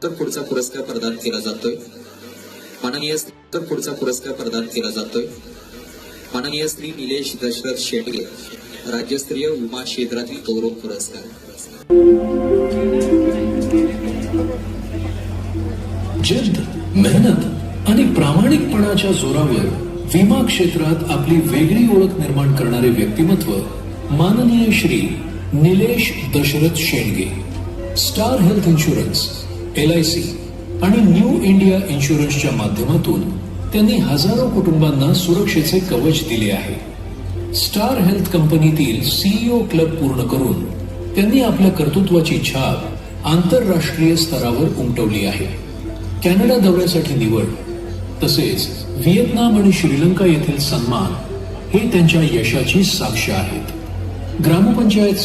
तर पुढचा पुरस्कार प्रदान केला जातोय माननीय श्री निलेश दशरथ शेंडगे राज्यस्तरीय उमा क्षेत्रातील गौरव पुरस्कार। जिद्द, मेहनत आणि प्रामाणिकपणाच्या जोरावर विमा क्षेत्रात आपली वेगळी ओळख निर्माण करणारे व्यक्तिमत्व माननीय Shri Nilesh Dashrath Shendge. Star Health insurance, LIC आणि न्यू इंडिया इन्शुरन्सच्या माध्यमातून त्यांनी हजारो कुटुंबांना सुरक्षेचे कवच दिले आहे। स्टार हेल्थ कंपनीतील CEO क्लब पूर्ण करून त्यांनी आपल्या कर्तृत्वाची छाप आंतरराष्ट्रीय स्तरावर उमटवली आहे। कॅनडा दौऱ्यासाठी निवड तसेच व्हिएतनाम आणि श्रीलंका येथील सन्मान हे त्यांच्या यशाची साक्ष आहेत। ग्रामपंचायत